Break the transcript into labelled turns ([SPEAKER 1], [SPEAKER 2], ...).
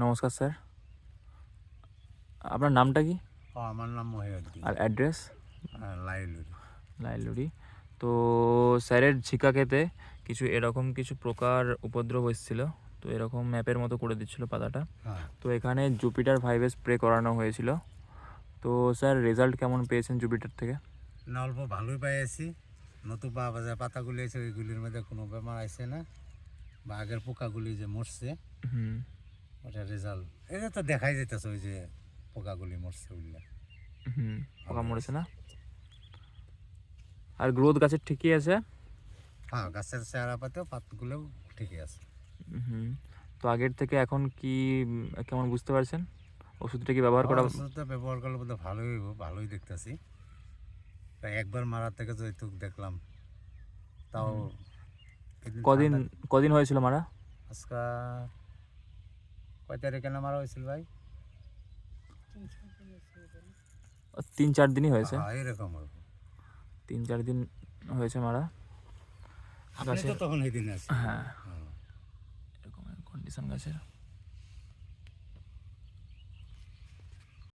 [SPEAKER 1] নমস্কার স্যার, আপনার নামটা কি?
[SPEAKER 2] আমার নাম মহিউদ্দিন।
[SPEAKER 1] আর অ্যাড্রেস?
[SPEAKER 2] লাইলুরি।
[SPEAKER 1] লাইলুরি। তো স্যারের ঝিকা খেতে কিছু এরকম কিছু প্রকার উপদ্রব এসেছিল, তো এরকম ম্যাপের মতো করে দিচ্ছিল পাতাটা। তো এখানে জুপিটার 5 স্প্রে করানো হয়েছিল। তো স্যার রেজাল্ট কেমন পেয়েছেন জুপিটার থেকে?
[SPEAKER 2] না, অল্প ভালোই পাই আছি। নতুন যে পাতাগুলি আছে ওইগুলির মধ্যে কোনো বেমার আসে না, বা আগের পোকাগুলি যে মরছে ওটা রেজাল্ট এটা তো দেখাই যেতেছে, ওই যে পোকাগুলি মরছে ওইগুলা।
[SPEAKER 1] পোকা মরেছে না? আর গ্রোথ গাছের ঠিকই আছে?
[SPEAKER 2] হ্যাঁ, গাছের চেহারা পাতেও পাতগুলোও ঠিকই আছে।
[SPEAKER 1] তো আগের থেকে এখন কি কেমন বুঝতে পারছেন? ওষুধটা কি ব্যবহার করা?
[SPEAKER 2] ওষুধটা ব্যবহার করলে বোধহয় ভালোই হইব, ভালোই দেখতেছি। তাই একবার মারার থেকে যেহেতু দেখলাম, তাও
[SPEAKER 1] কদিন কদিন হয়েছিল মারা?
[SPEAKER 2] আজকে কয় তারিখে না মারা হয়েছিল ভাই?
[SPEAKER 1] 3-4 দিনই হয়েছে।
[SPEAKER 2] হ্যাঁ, এরকম
[SPEAKER 1] 3-4 দিন হয়েছে মারা।
[SPEAKER 2] আপনি তো তখন এই দিন আছে।
[SPEAKER 1] হ্যাঁ, এরকম কন্ডিশন গাছের।